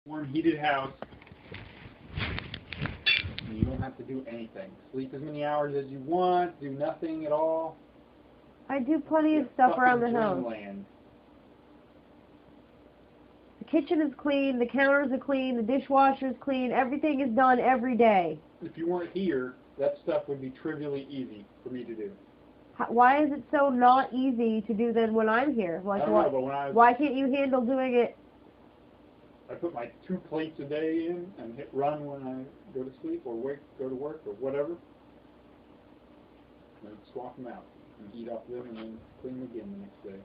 warm, heated house. And you don't have to do anything. Sleep as many hours as you want. Do nothing at all. I do plenty of stuff around the house. Dreamland. The kitchen is clean, the counters are clean, the dishwasher is clean, everything is done every day. If you weren't here, that stuff would be trivially easy for me to do. Why is it so not easy to do then when I'm here? Like, I don't know, but when why can't you handle doing it? I put my 2 plates a day in and hit run when I go to sleep or go to work or whatever. And then swap them out and eat off them and then clean them again the next day.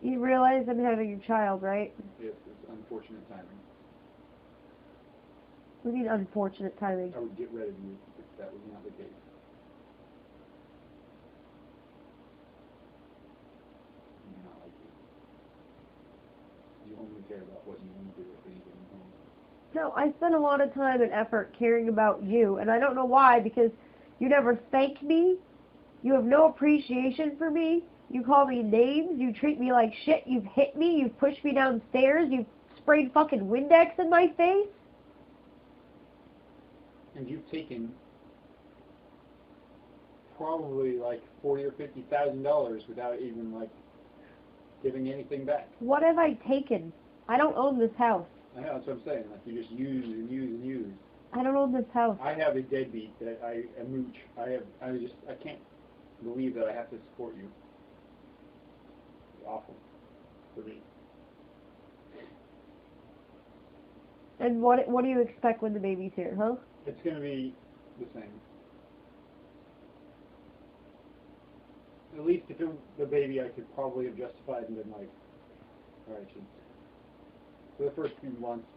You realize I'm having a child, right? Yes, it's unfortunate timing. What do you mean unfortunate timing? I would get rid of you if that was not the case. I'm not like you. You only care about what you want to do with anything at home. No, I spend a lot of time and effort caring about you, and I don't know why, because you never thank me, you have no appreciation for me, you call me names, you treat me like shit, you've hit me, you've pushed me downstairs, you've sprayed fucking Windex in my face. And you've taken probably like $40,000 or $50,000 without even like giving anything back. What have I taken? I don't own this house. I know, that's what I'm saying. Like you just use and use and use. I don't own this house. I have a deadbeat that a mooch. I can't believe that I have to support you. It's awful for me. And what do you expect when the baby's here, huh? It's gonna be the same. At least if it was the baby, I could probably have justified and been like, all right, for the first few months,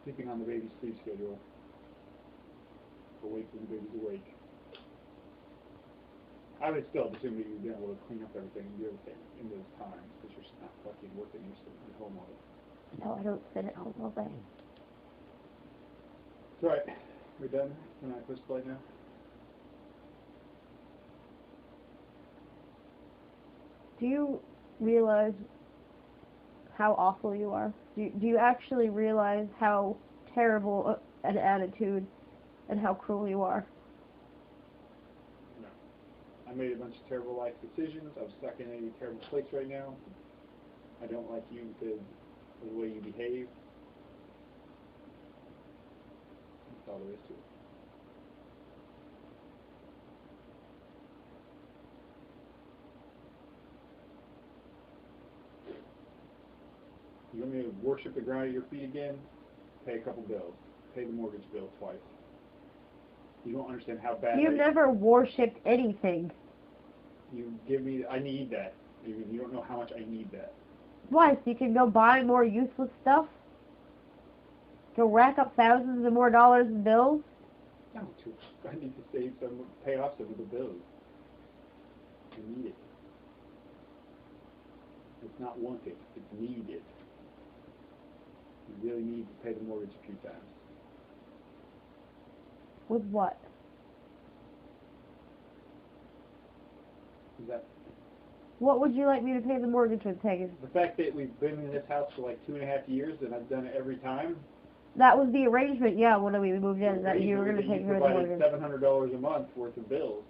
sleeping on the baby's sleep schedule, or wait till the baby's awake. I would still assume that you'd be able to clean up everything and do everything in those times, because you're just not fucking working, you're sitting at home all day. No, I don't sit at home all day. It's alright. We're done. Can I push play now? Do you realize how awful you are? Do you actually realize how terrible an attitude and how cruel you are? No. I made a bunch of terrible life decisions. I'm stuck in a terrible place right now. I don't like you because of the way you behave. That's all there is to it. You want me to worship the ground at your feet again? Pay a couple bills. Pay the mortgage bill twice. You don't understand how bad You've never worshipped anything. You give me, I need that. You don't know how much I need that. Why? So you can go buy more useless stuff? Go rack up thousands of more dollars in bills? No, I need to save some, pay off some of the bills. I need it. It's not wanted, it's needed. You really need to pay the mortgage a few times. With what? Is that What would you like me to pay the mortgage with, Tegan? the fact that we've been in this house for like 2.5 years and I've done it every time? That was the arrangement, yeah, when we moved in, that you were going to take care of the mortgage. $700 a month worth of bills.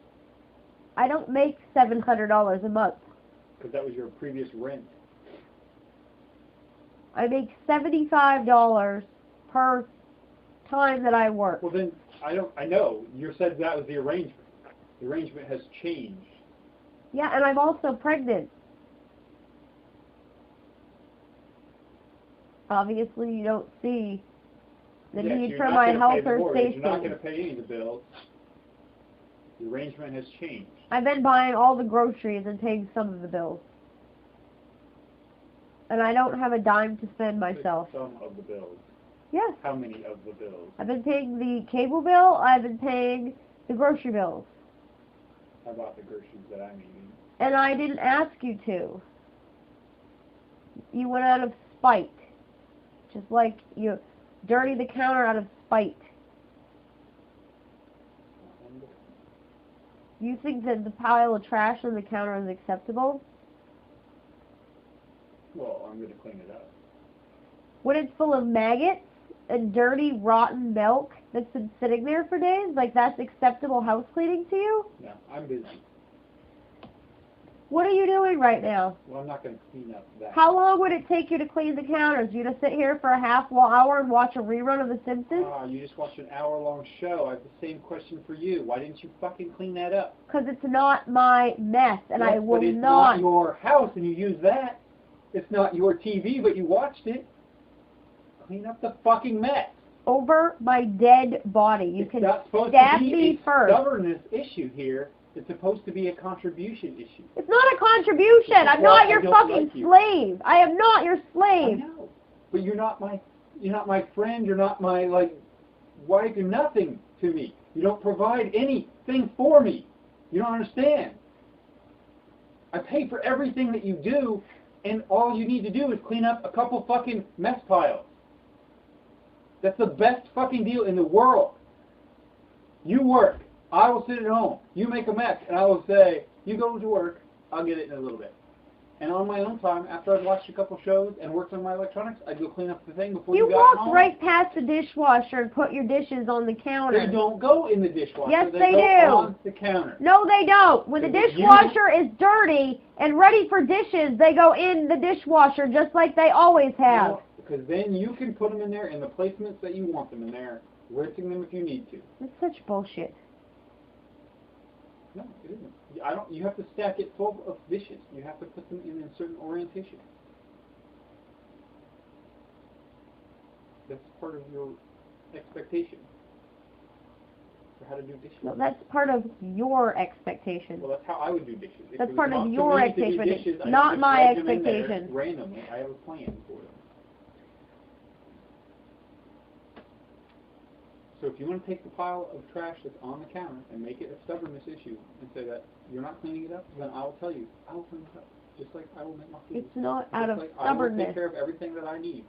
I don't make $700 a month. Because that was your previous rent. I make $75 per time that I work. Well then, I know, you said that was the arrangement. The arrangement has changed. Yeah, and I'm also pregnant. Obviously, you don't see the need for my health or safety. You're not going to pay any of the bills. The arrangement has changed. I've been buying all the groceries and paying some of the bills. And I don't have a dime to spend myself. Some of the bills. Yes. How many of the bills? I've been paying the cable bill. I've been paying the grocery bills. How about the groceries that I'm eating? And I didn't ask you to. You went out of spite. Just like you dirty the counter out of spite. You think that the pile of trash on the counter is acceptable? I'm going to clean it up. When it's full of maggots and dirty, rotten milk that's been sitting there for days, like that's acceptable house cleaning to you? No, I'm busy. What are you doing right now? Well, I'm not going to clean up that. How long would it take you to clean the counters? You to sit here for a half hour and watch a rerun of The Simpsons? You just watched an hour-long show. I have the same question for you. Why didn't you fucking clean that up? Because it's not my mess, and yes, I will but it's not. not your house, and you use that. It's not your TV, but you watched it. Clean up the fucking mess. Over my dead body. You can It's stab me first. stubbornness issue here. It's supposed to be a contribution issue. It's not a contribution. I'm not your fucking slave. I am not your slave. I know, but you're not my friend. You're not my wife. You're nothing to me. You don't provide anything for me. You don't understand. I pay for everything that you do, and all you need to do is clean up a couple fucking mess piles. That's the best fucking deal in the world. You work. I will sit at home. You make a mess, and I will say, you go to work, I'll get it in a little bit. And on my own time, after I've watched a couple shows and worked on my electronics, I'd go clean up the thing before you got home. You walk right past the dishwasher and put your dishes on the counter. They don't go in the dishwasher. Yes, they do. go on the counter. No, they don't. When the dishwasher is dirty and ready for dishes, they go in the dishwasher just like they always have. No, because then you can put them in there in the placements that you want them in there, rinsing them if you need to. It's such bullshit. No, it isn't. You have to stack it full of dishes. You have to put them in a certain orientation. That's part of your expectation for how to do dishes. No, that's part of your expectation. Well, that's how I would do dishes. That's part of your expectation, not my expectation. Randomly, I have a plan for them. So if you want to take the pile of trash that's on the counter and make it a stubbornness issue and say that you're not cleaning it up, then I will tell you, I will clean it up. Just like I will make my food. It's not out of stubbornness. I will take care of everything that I need.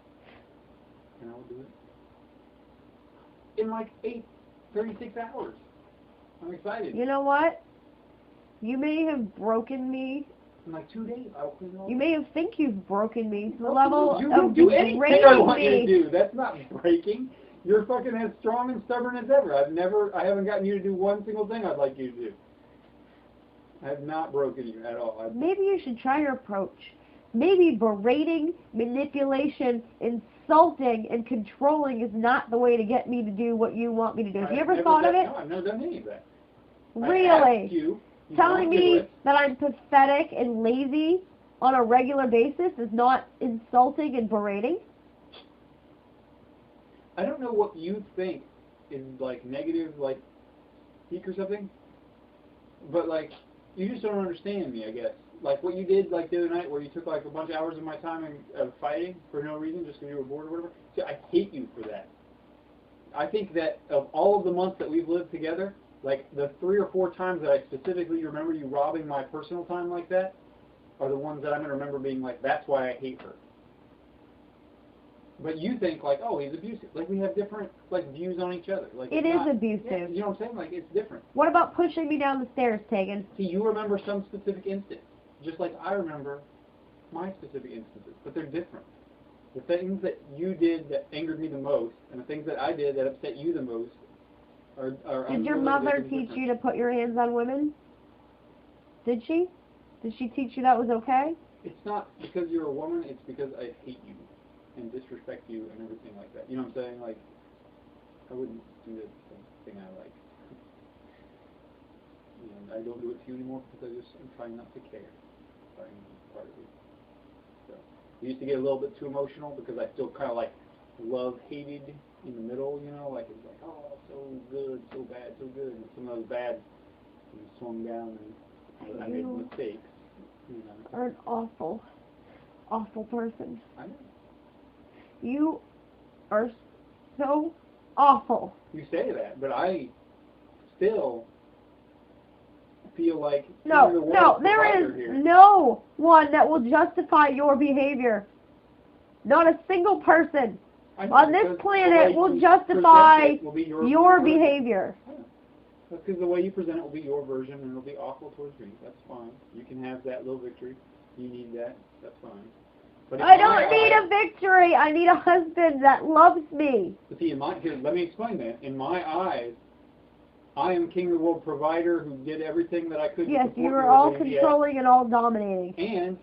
And I will do it in like 36 hours. I'm excited. You know what? You may have broken me. In like 2 days, I will clean it all up. You may think you've broken me to the level you of don't do anything I want you to me. do. That's not breaking. You're fucking as strong and stubborn as ever. I haven't gotten you to do one single thing I'd like you to do. I have not broken you at all. Maybe you should try your approach. Maybe berating, manipulation, insulting, and controlling is not the way to get me to do what you want me to do. Have you ever thought of it? No, I've never done any of that. Really? You telling me that I'm pathetic and lazy on a regular basis is not insulting and berating? I don't know what you think is like negative, like speak or something, but like you just don't understand me, I guess. Like what you did like the other night, where you took like a bunch of hours of my time and fighting for no reason, just because you were bored or whatever. See, I hate you for that. I think that of all of the months that we've lived together, like the 3 or 4 times that I specifically remember you robbing my personal time like that, are the ones that I'm going to remember being like, that's why I hate her. But you think like, oh, he's abusive. Like we have different like views on each other. Like it is abusive. Yeah, you know what I'm saying? Like it's different. What about pushing me down the stairs, Tegan? See, you remember some specific instance, just like I remember my specific instances, but they're different. The things that you did that angered me the most, and the things that I did that upset you the most, are. Did your mother teach you to put your hands on women? Did she? Did she teach you that was okay? It's not because you're a woman. It's because I hate you and disrespect you and everything like that. You know what I'm saying? Like, I wouldn't do the thing I like. And I don't do it to you anymore because I'm trying not to care. I'm part of it. So, I used to get a little bit too emotional because I still kind of like love-hated in the middle, you know? Like, it's like, oh, so good, so bad, so good. And some of those bad swung down and I made mistakes. You know? Are an awful, awful person. I know. You are so awful. You say that, but I still feel like there is no one that will justify your behavior. Not a single person on this planet will justify your behavior. That's because the way you present it will be your version, and it'll be awful towards me. That's fine. You can have that little victory. You need that. That's fine. But I don't need a victory. I need a husband that loves me. But see, let me explain that. In my eyes, I am king of the world provider who did everything that I could. Yes, to support you were your all baby. controlling and all dominating. And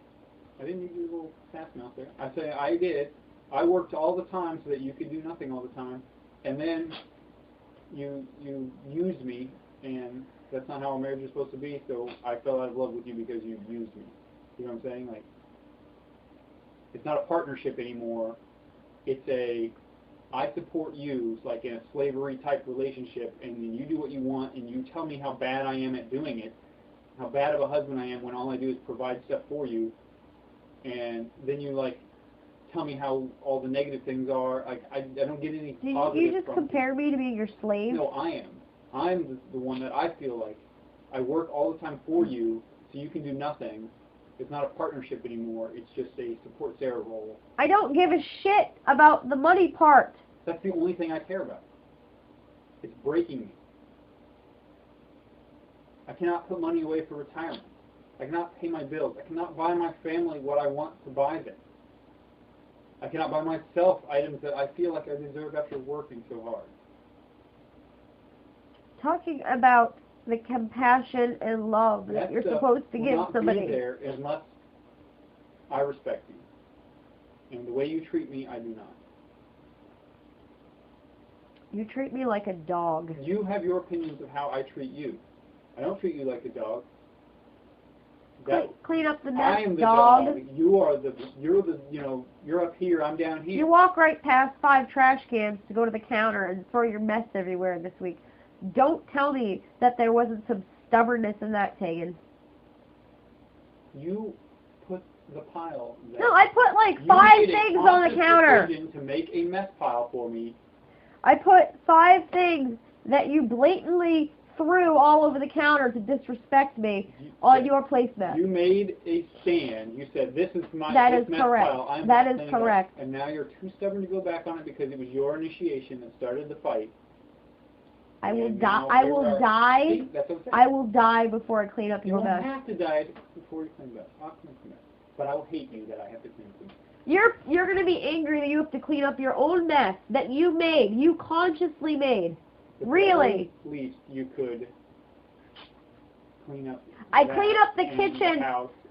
I didn't use your little sass mouth there. I say I did. I worked all the time so that you could do nothing all the time, and then you used me, and that's not how a marriage is supposed to be. So I fell out of love with you because you used me. You know what I'm saying? Like, it's not a partnership anymore. It's I support you, it's like in a slavery type relationship, and then you do what you want, and you tell me how bad I am at doing it, how bad of a husband I am when all I do is provide stuff for you, and then you like tell me how all the negative things are. Like I don't get any positive. Do you just compare me to being your slave? No, I am. I'm the one that I feel like I work all the time for you, so you can do nothing. It's not a partnership anymore. It's just a support Sarah role. I don't give a shit about the money part. That's the only thing I care about. It's breaking me. I cannot put money away for retirement. I cannot pay my bills. I cannot buy my family what I want to buy them. I cannot buy myself items that I feel like I deserve after working so hard. Talking about the compassion and love that you're supposed to give somebody. Be there unless I respect you. And the way you treat me, I do not. You treat me like a dog. You have your opinions of how I treat you. I don't treat you like a dog. Clean up the mess, I am the dog. You're up here, I'm down here. You walk right past 5 trash cans to go to the counter and throw your mess everywhere this week. Don't tell me that there wasn't some stubbornness in that, Tegan. You put the pile there. No, I put like 5 things on the counter. To make a mess pile for me. I put 5 things that you blatantly threw all over the counter to disrespect me on your placemat. You made a stand. You said, this is my That is mess correct. pile. That is correct. And now you're too stubborn to go back on it because it was your initiation that started the fight. I will die. I will die. See, that's what I'm saying. I will die before I clean up your mess. You don't have to die before you clean up. I'll clean up. But I will hate you that I have to clean up. You're going to be angry that you have to clean up your own mess that you made. You consciously made. Really? At least you could clean up. I clean up the kitchen.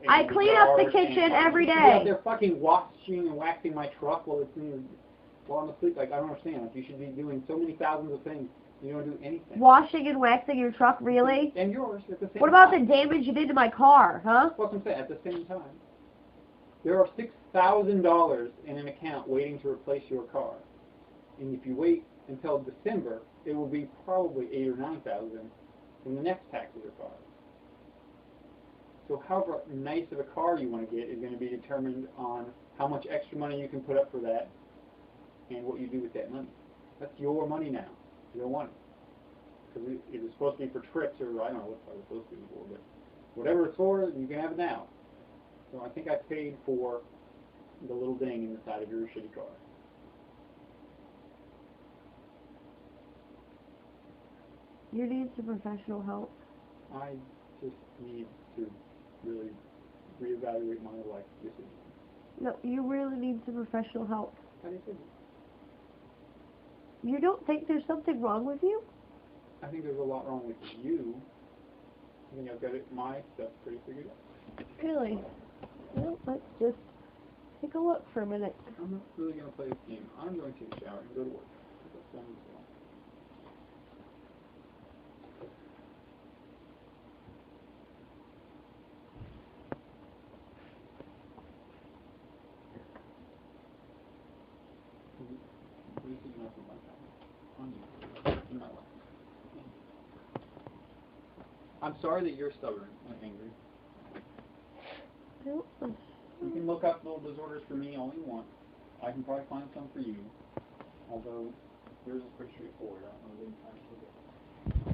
I clean up the kitchen every day. They're fucking washing and waxing my truck while I'm asleep. Like, I don't understand. Like, you should be doing so many thousands of things. You don't do anything. Washing and waxing your truck, really? And yours at the same time. What about the damage you did to my car, huh? What I'm saying, at the same time. There are $6,000 in an account waiting to replace your car. And if you wait until December, it will be probably $8,000 or $9,000 when the next taxes are filed. So however nice of a car you want to get is going to be determined on how much extra money you can put up for that and what you do with that money. That's your money now. You don't want it. Because it was supposed to be for trips or I don't know what it was supposed to be for, but whatever it's for, you can have it now. So I think I paid for the little ding in the side of your shitty car. You need some professional help. I just need to really reevaluate my life decisions. No, you really need some professional help. How do you think? You don't think there's something wrong with you? I think there's a lot wrong with you. I think I've got my stuff pretty figured out. Really? Well, let's just take a look for a minute. I'm not really going to play this game. I'm going to take a shower and go to work. That's what I'm doing. I'm sorry that you're stubborn and angry. You can look up little disorders for me all you want. I can probably find some for you. Although yours is pretty straightforward. I don't know what time to look at.